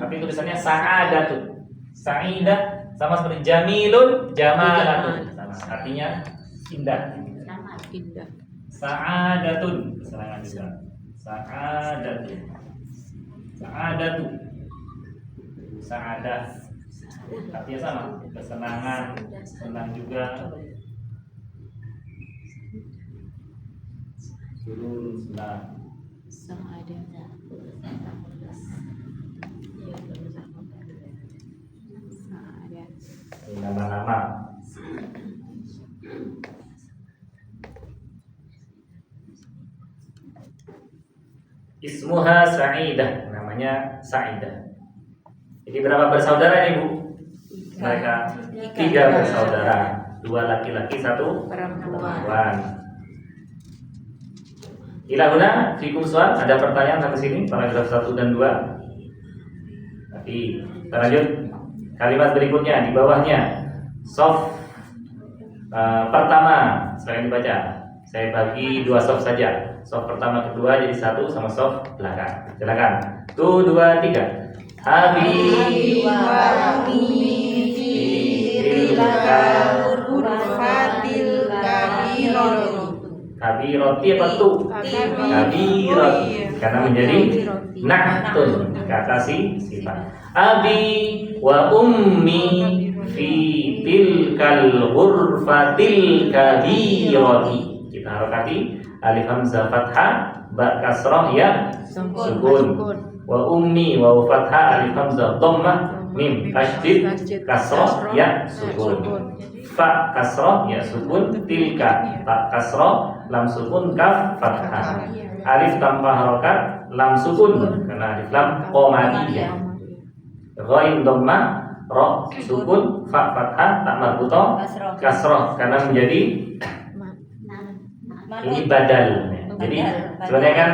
Tapi tulisannya sa'adatun. Sa'idah sama seperti jamilun, jamalatun. Sama. Artinya indah. Indah. Sa'adatun, kesenangan juga. Sa'adatun. Sa'adatun. Sa'adah. Artinya sama, kesenangan, senang juga. Surur, senang. Sa'adah. Sa'adah. Ini nama-nama. Ismuha Sa'idah, namanya Sa'idah. Jadi berapa bersaudara nih Bu? Mereka 3 bersaudara, 2 laki-laki, 1 perempuan. Ila guna, fikum soal, ada pertanyaan sampai sini, paragraf 1 dan 2. Tapi kita lanjut kalimat berikutnya di bawahnya. Sof pertama, selain dibaca, saya bagi 2 sof saja. Sof pertama, kedua jadi 1 sama sof belakang. Silakan. 1, 2, 3. Abi wa tilkal urfatil kabiratu. kabiroti apa tuh? Kabiroti. Karena menjadi nahtun kata sifat. Abi wa ummi fi tilkal ghurfatil kabirati. Kita harokati alif hamzah fathah, ba kasrah ya sukun. Wa ummi wa fathah alif hamzah dhammah, mim tasydid kasrah ya sukun. Fa kasrah ya sukun, tilka ta kasrah, lam sukun, kaf fathah. Alif tanpa harokat, lam sukun karena alif lam qamariyah. Ghain dhammah, ra sukun, fa fathah, ta marbuthah, kasrah karena menjadi ini badal. Jadi sebenarnya kan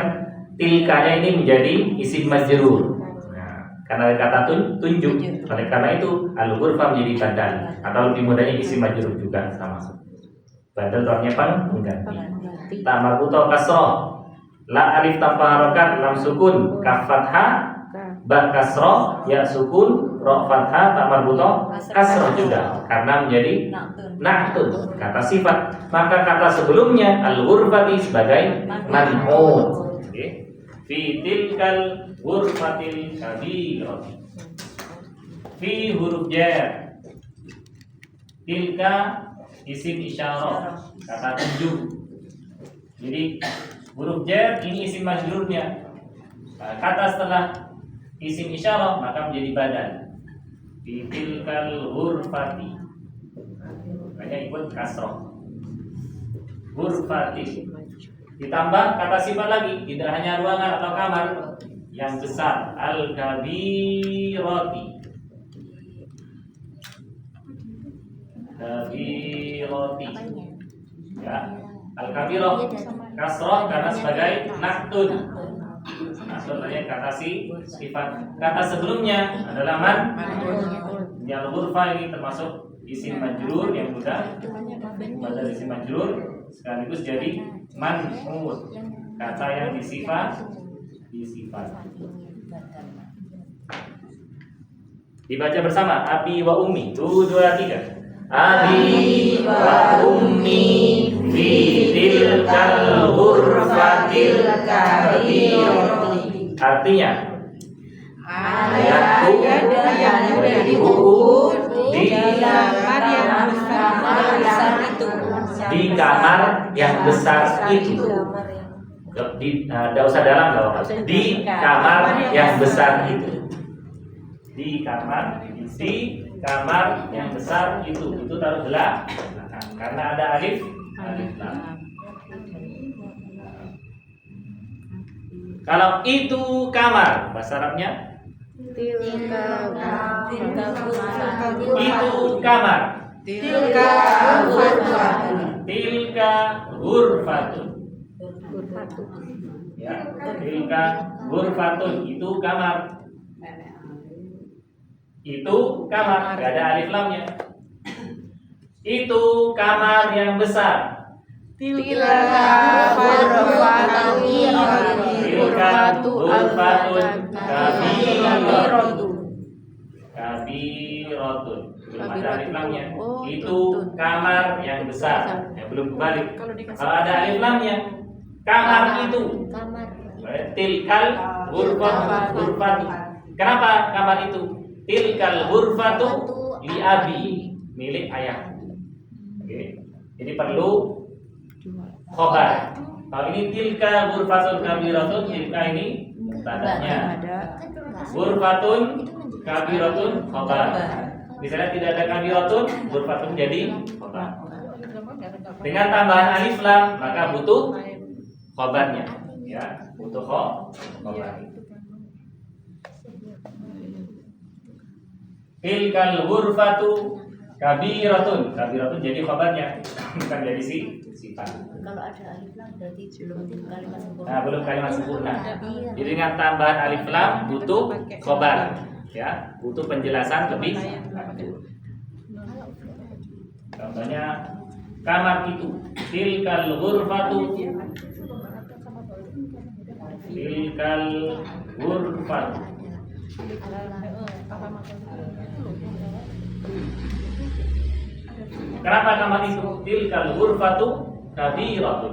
tilkanya ini menjadi isim majrur. Nah, karena kata tunjuk, oleh karena itu al-ghurfah menjadi badal atau lebih mudahnya isim majrur juga sama. Badal artinya pengganti. Ta marbuthah kasrah, la alif tanpa harokat, lam sukun, kaf fathah, ba kasrah, ya sukun, ra fathah, ta marbuthah kasrah juga karena menjadi nahtun kata sifat. Maka kata sebelumnya al-ghurfati sebagai man'ut. Fi tilkal ghurfatil kabirati. Fi huruf jar. Tilka isim isyarah, kata tunjuk. Jadi huruf jar ini isim majrurnya. Kata setelah isim isyarah maka menjadi badal. Fi tilkal ghurfati. Makanya ikut kasrah. Ghurfati. Ditambah kata sifat lagi, tidak hanya ruangan atau kamar yang besar, al-kabirati. Kabirati. Ya, al-kabirah kasrah karena sebagai naktun. Naktun artinya kata sifat. Kata sebelumnya adalah man. Yang ghurfah ini termasuk isim majrur yang mudah. Pada isim majrur sekaligus jadi man'ut, kata yang disifat. Dibaca bersama, abi wa ummi. 2, 3. Abi wa ummi fi tilkal ghurfatil kabirati. Artinya, ayahku yang ada di buku di kamar yang besar itu. Di kamar yang besar itu. Tidak usah dalam, nggak apa-apa. Di kamar yang besar itu. Di kamar yang besar itu taruh belakang karena ada alif lam. Kalau itu kamar, bahasa Arabnya itu kamar. Tilka ghurfatun. Ya, tilka ghurfatun, itu kamar. Itu kamar, gak ada alif lamnya. Itu kamar yang besar. Tilka ghurfatun kabiratun. Belum ada alif lamnya. Itu kamar yang besar. Ya, belum kembali. Kalau ada alif lamnya, kamar itu. Tilkal ghurfatu. Kenapa kamar itu? Tilkal ghurfatu li abi, milik ayah. Oke. Jadi perlu khobar. Kalau ini tilka ghurfatun kabiratun, tilka ini mubtada'nya. Ghurfatun kabiratun khobar. Misalnya tidak ada kabiratun, ghurfatun jadi khobar. Dengan tambahan alif lam, maka butuh khobarnya. Ya, butuh khobar. Tilkal ghurfatu kabiratun. Kabiratun jadi khabarnya, bukan jadi sifat. Kalau ada alif lam berarti belum kalimat sempurna. Nah, belum kalimat sempurna. Jadi dengan tambahan alif lam butuh khabar, ya, butuh penjelasan lebih lanjut. Contohnya kamar itu, tilkal ghurfatu. Tilkal ghurfatu. Kenapa kamar itu? Tilkal ghurfatu kabiratun.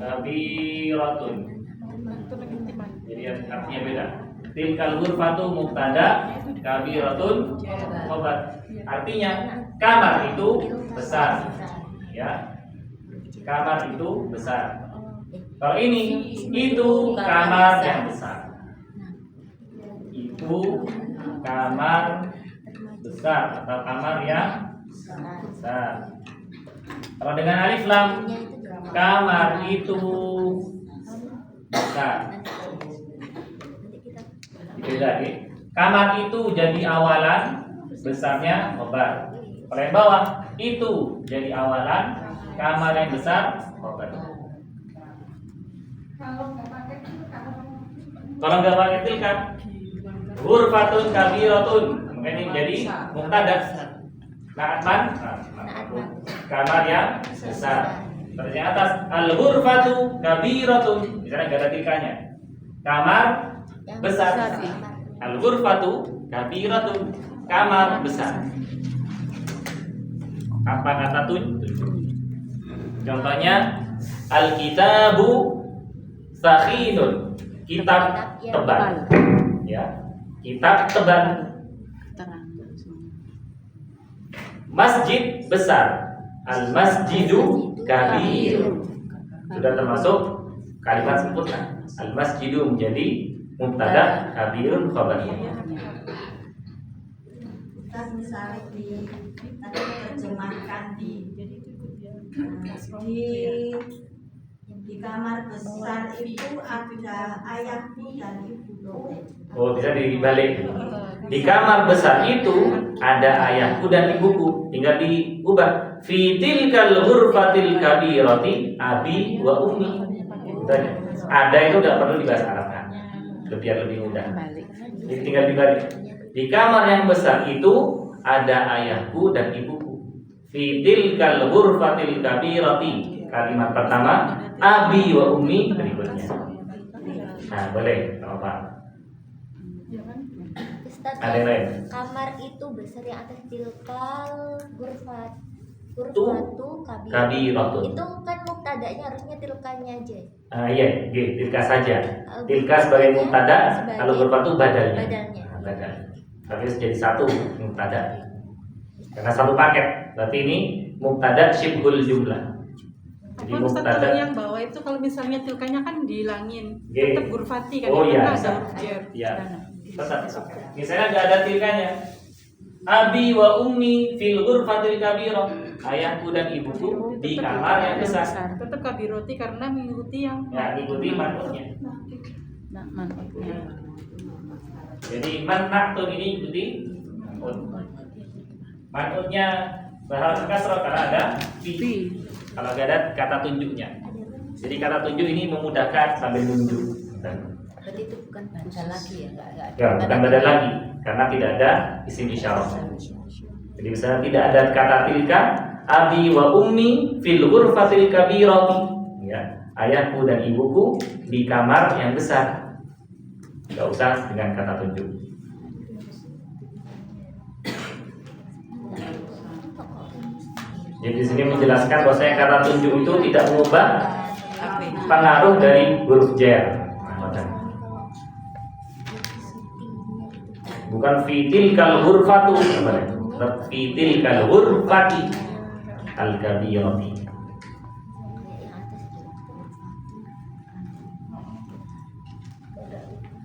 Kabiratun. Jadi artinya beda. Tilkal ghurfatu mubtada, kabiratun khobar. Artinya kamar itu besar. Ya. Kamar itu besar. Kalau ini, itu kamar yang besar. Itu kamar besar atau kamar yang besar. Kalau dengan alif lam, kamar itu besar. Beda, ya. Kamar itu jadi awalan, besarnya khobar. Kalau yang bawah, itu jadi awalan, kamar yang besar khobar. Kalau nggak pakai tilka, ghurfatun kabiratun, ini jadi mubtada. Na'atman, kamar yang besar. Terus yang atas, al-ghurfatu kabiratun, misalnya nggak ada tilkanya. Kamar besar. Al-ghurfatu kabiratun, kamar besar. Apa kata tujuh? Contohnya, al-kitabu sakhinun, kitab tebal. Ya, kitab tebal. Masjid besar, al-masjidu kabir. Sudah termasuk kalimat sempurna. Al-masjidu menjadi mubtada, kabirun khabarnya. Kita misalnya tadi terjemahkan di kamar besar itu ada ayahku dan ibuku. Oh, bisa dibalik. Di kamar besar itu ada ayahku dan ibuku. Tinggal diubah. Fi tilkal ghurfatil kabirati abi wa ummi. Ada itu tidak perlu dibahas Arabkan. Biar lebih mudah. Jadi tinggal dibalik. Di kamar yang besar itu ada ayahku dan ibuku. fi tilkal ghurfatil kabirati. Kalimat pertama abi wa ummi berikutnya. Nah, boleh, apa Pak? Ustaz, Ada yang lain? kamar itu besar yang atas tilkal Tu gurfatu kabir. kabiratu. Itu kan muktadanya harusnya tilkanya aja. Iya, tilka saja. Tilka sebagai mubtada, kalau ghurfatu badalnya. Badalnya. Nah, badal. Tapi harus jadi satu mubtada. Karena satu paket. Berarti ini mubtada syibhul jumlah. Jadi Apa Ustaz, kalau mubtada. yang bawah itu kalau misalnya tilkanya kan dihilangin, Oke. tetap gurfati kan? Oh, iya, Karena bisa. ada huruf jar. Ya. Pesan. Misalnya nggak ada tilkanya. Abi wa ummi fil ghurfatil kabirah. Ayahku dan ibuku di kamar yang besar. Tetap kabiroti karena mengikuti yang Ya, ikuti manutnya. nah, manfaatnya. Jadi manatun ini ikuti manut. Manutnya bahasa kasroh karena ada fi. Kalau nggak ada kata tunjuknya. Jadi kata tunjuk ini memudahkan sambil nunjuk. Berarti itu bukan badal lagi ya, enggak ada. Ya, bukan badal lagi karena tidak ada isim isyarah. Jadi misalnya tidak ada kata tilka, abi wa ummi fil ghurfatil kabirati. Ya, ayahku dan ibuku di kamar yang besar. Tidak usah dengan kata tunjuk. Jadi di sini menjelaskan bahwasanya kata tunjuk itu tidak mengubah pengaruh dari huruf jar. Bukan fitil kal hurfatu, fitil kal hurfati al kabirati.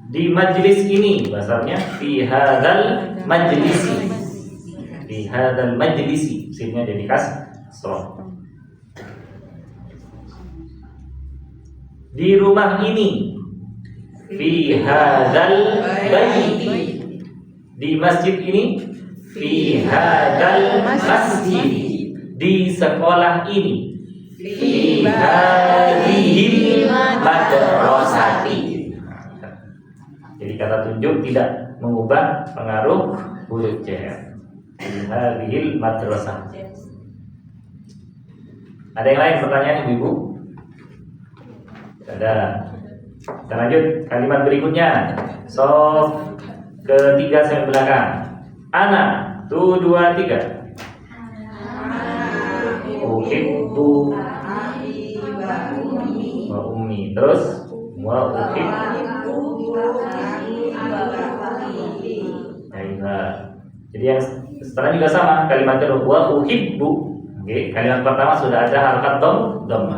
Di majlis ini bahasanya fi hadzal majlisi. Fi hadzal majlisi, sifnya jadi kasroh. Di rumah ini fi hadzal baiti. Di masjid ini fi hadzal masjid. Di sekolah ini fi hadhil madrasati. Jadi kata tunjuk tidak mengubah pengaruh huruf jar. Fi hadhil madrasah. Ada yang lain pertanyaan Ibu? Ada. Kita lanjut kalimat berikutnya. Sof ketiga sampai belakang. Ana, tu dua tiga. Uhibbu wa ummi. Terus wa uhibbu. Baiklah. Jadi yang setelah juga sama kalimat kedua wa uhibbu. Oke, kalimat pertama sudah ada harakat dhamma.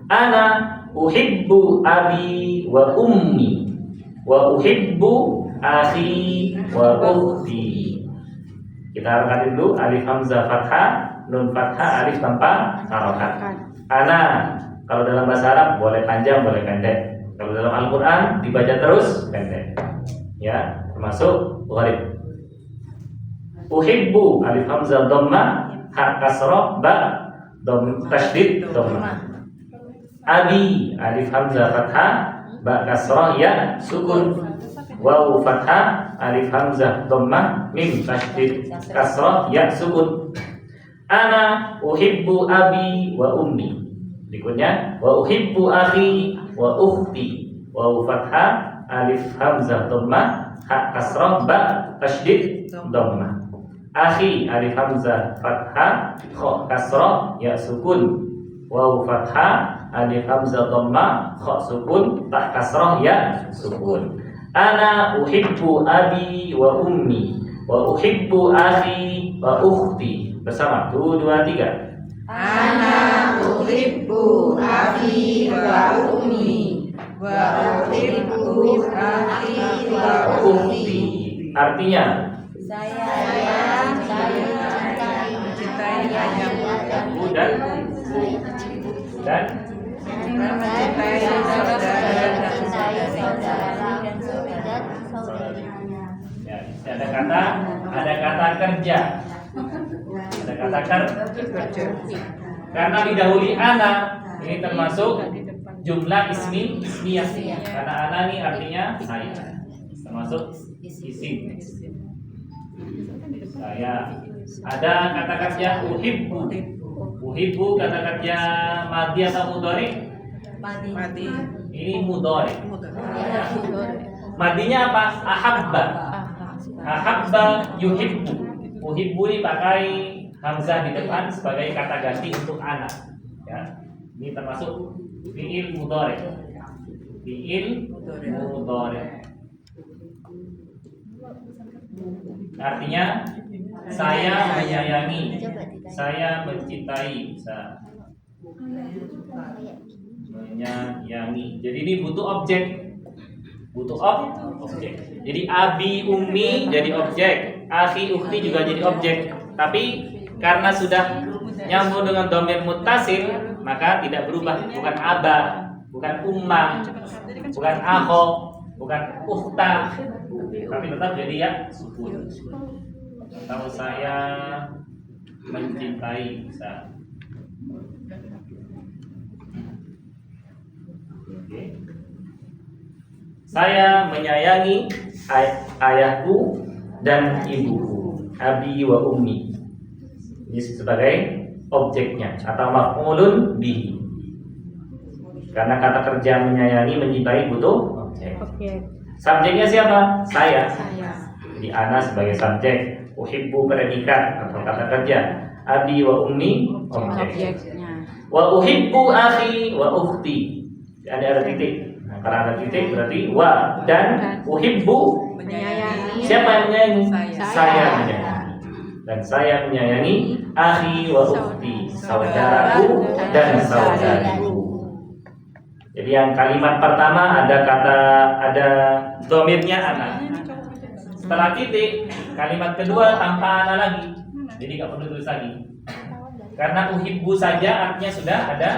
Ana uhibbu abi wa ummi wa uhibbu akhi wa ukhti. Kita harakatin dulu alif hamzah fathah, nun fathah, alif tanpa harokat. Ana kalau dalam bahasa Arab boleh panjang boleh pendek. Kalau dalam Al-Quran dibaca terus pendek. Ya, termasuk gharib. Uhibbu alif hamzah dhamma, ha kasrah, ba tasydid dhamma. Abi alif hamzah fathah, ba kasrah, ya sukun. Waw fathah, alif hamzah dhammah, mim tasydid kasrah, ya sukun. Ana uhibbu abi wa ummi. Berikutnya wa uhibbu akhi wa ukhti. Waw fathah, alif hamzah dhammah, ha kasrah, ba tasydid dhammah. Akhi alif hamzah fathah, kha kasrah, ya sukun. Waw fathah, alif hamzah dhammah, kha sukun, ta kasrah, ya sukun. Ana uhibbu abi wa ummi wa uhibbu akhi wa ukhti. Bersama 1, 2, 3. Ana uhibbu akhi wa ummi wa uhibbu akhi wa ukhti. Artinya Saya Mencintai ayahku dan mencintai saudara dan saudara. ya, ada kata kerja. Ada kata kerja. Karena didahului ana, ini termasuk jumlah ismiyah. Karena ana ini artinya saya. Termasuk isim. Saya. Ada kata kerja uhibbu. Uhibbu kata kerja madhi atau mudhari? Mati. Ini mudhari. Madinya apa? Ahabba. Ahabba yuhibbu. Uhibbu ini pakai hamzah di depan sebagai kata ganti untuk anak. Ya. Ini termasuk fiil mudhari. Fiil mudhari. Artinya saya menyayangi, saya mencintai, menyayangi. Jadi ini butuh objek, butuh objek. Jadi abi ummi jadi objek, akhi ukhti juga jadi objek. Tapi karena sudah nyambung dengan dhamir muttasil, maka tidak berubah. Bukan aba, bukan umma, bukan akho, bukan ukhta, tapi tetap jadi ya sukun. Kalau saya mencintai bisa. Oke. Saya menyayangi ayahku dan ibuku, abi wa ummi. Ini sebagai objeknya atau maf'ulun bihi. Karena kata kerja menyayangi, mencintai butuh objek. Subjeknya siapa? Saya. Jadi ana sebagai subjek, uhibbu predikat atau kata kerja, abi wa ummi objek. Wa uhibbu akhi wa ukhti. Ada titik. Nah, karena ada titik berarti wa dan uhibbu Menyayangi. siapa yang menyayangi? Saya. Menyayangi. Dan saya menyayangi akhi wa ukhti, saudaraku dan saudariku. Jadi yang kalimat pertama ada domirnya anak. Setelah titik, kalimat kedua tanpa anak lagi. Jadi nggak perlu tulis lagi. Karena uhibbu saja artinya sudah ada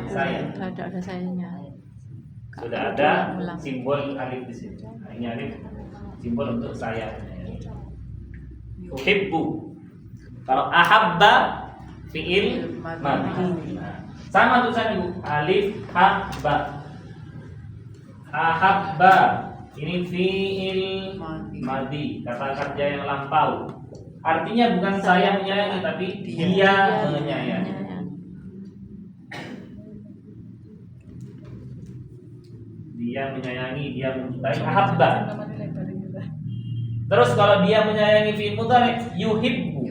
saya. Ada sayanya. Sudah ada simbol alif di sini. Nah, ini alif simbol untuk saya. Uhibbu. Kalau ahabba fiil madhi. Sama tulisan Ibu, alif ha ba. Ahabba ini fiil madhi, kata kerja yang lampau. Artinya bukan saya menyayangi tapi dia menyayangi. Dia menyayangi, dia mencintai. Ahabba. Terus kalau dia menyayangi fiil mudhari yuhibbu.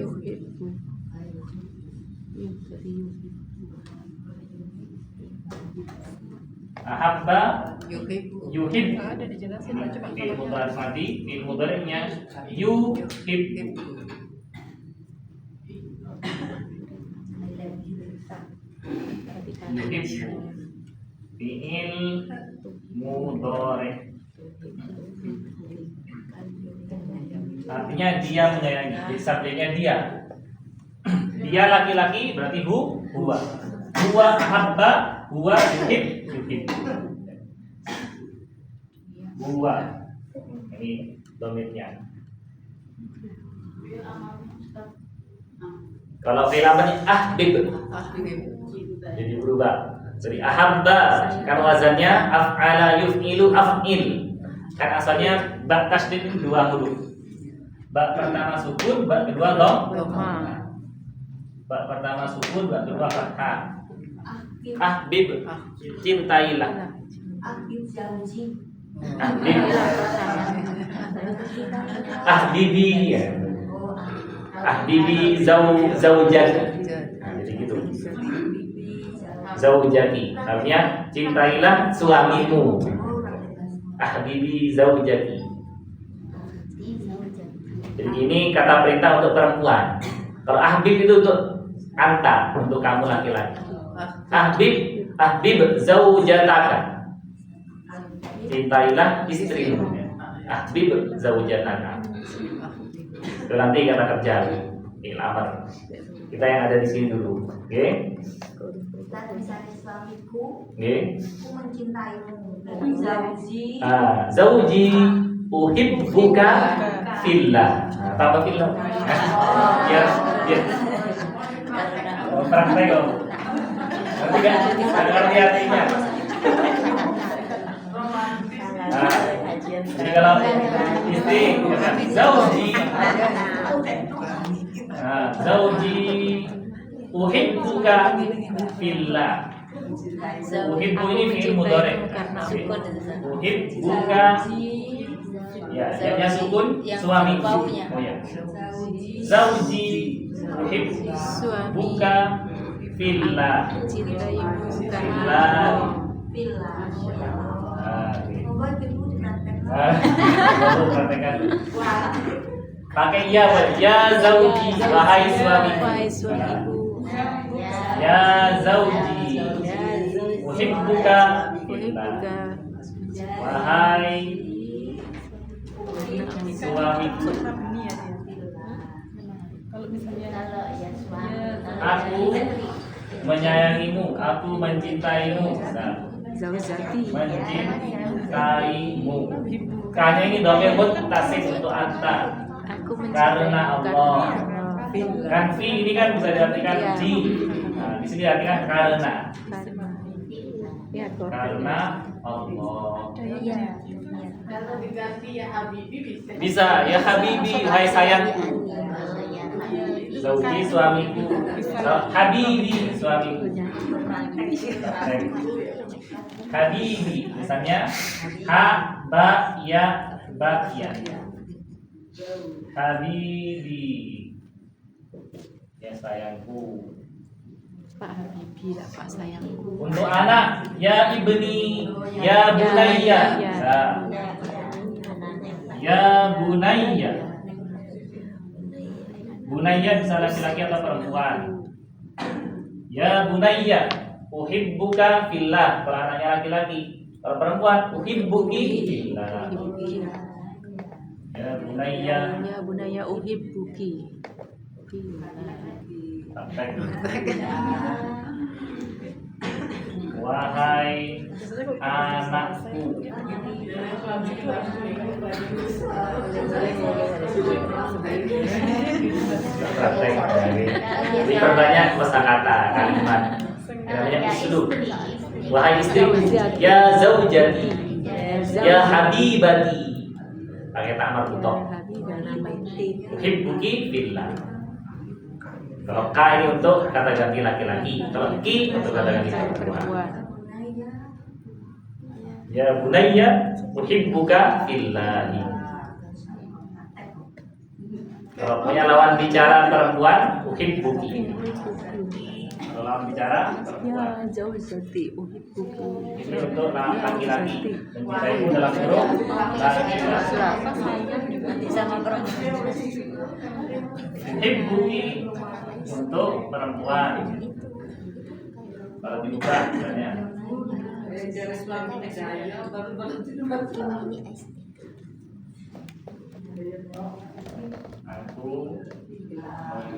Ahabba yuhibbu. Ada dijelasin coba Fiil mudhari madhi, fiil mudhari'nya yuhibbu. Yuhibbu. Fiil mudhari. Artinya dia menyayangi. Jadi subjeknya dia. Dia laki-laki berarti huwa. Huwa ahabba, huwa yuhib. Huwa. Ini domirnya. Kalau fi'il amarnya ahbib. Jadi berubah. Jadi ahabba kan wazannya af'ala yuf'ilu af'il. Kan asalnya ba tasdid itu dua huruf. Ba pertama sukun, ba kedua dhamma. Ba pertama sukun, ba kedua fathah. Ahbib, cintailah. Akib zauji. Ahbib. Ahbibi ya. Ahbibi zaujati. Nah, jadi gitu. Zaujati artinya cintailah suamimu. Ahbibi zaujati. Jadi ini kata perintah untuk perempuan. Kalau ahbib itu untuk anta, untuk kamu laki-laki. Ahbib zaujataka. Cintailah istrimu. Ahbib zaujataka. Itu nanti kata kerja fi'il amr. Kita yang ada di sini dulu. Oke? Kita tulisannya suamiku, Oke. aku mencintaimu. Zauji. Zauji uhibbuka fillah. Tambah fillah. Biar praktek kok. Nanti kan ada arti artinya. Jadi kalau istri kata zauji. Nah, zauji uhibbuka fillah. Uhibbu ini fi'il mudhari'. Karena sukun Uhibbuka ya, jamnya sukun suamiku. Oh ya. Zauji uhibbuka fillah. Cintaimu karena Fillah. Bila. Ah, gitu. Monggo ibu dikatakan. Baru praktekkan. Pakai ya, Pak. Ya zauji, wahai suamiku. wahai suamiku, Ya zauji, uhibbuka fillah. uhibbuka Wahai suamiku, Kalau misalnya aku menyayangimu, aku mencintaimu. Nah, zaujati, mencintaimu. Kanya ini dhamir muttasil untuk anta. aku Karena mencintaimu Allah. karena Allah. Kan fi ini kan bisa diartikan Iya. di. Nah, di sini diartikan karena. Ya, kok. Karena Allah. kalau diganti ya Habibi bisa. Bisa ya habibi, hai sayangku. Zauji suamiku. Habibi suamiku. Habibi misalnya ha ba ya ba ya. Habibi. Ya sayangku. Pak Habibi lah, Pak sayangku. Untuk anak ya ibni, ya bunayya. Nah, ya bunayya. Bunayya bisa laki-laki atau perempuan. Ya bunayya, uhibbuka fillah. Kalau anaknya laki-laki, kalau perempuan uhibbuki fillah. Ya bunayya. Ya bunaya uhibbuki. Praktek. Wahai anakku. Praktek. Diperbanyak kosakata kalimat. Namanya uslub. Wahai istriku, ya zaujati, ya habibati. Pakai tak marbutoh. Uhibbuki fillah. Kalau K ini untuk kata ganti laki-laki, kalau Ki untuk kata ganti perempuan. Ya bunayya, uhibbuka fillahi. Kalau punya lawan bicara perempuan, uhibbuki. Kalau lawan bicara perempuan, Ya zaujati uhibbuki. ini untuk lawan laki-laki. Mencintaimu dalam huruf laki-laki. nanti sama perempuan. Uhibbuki untuk perempuan. Kalau dibuka misalnya aku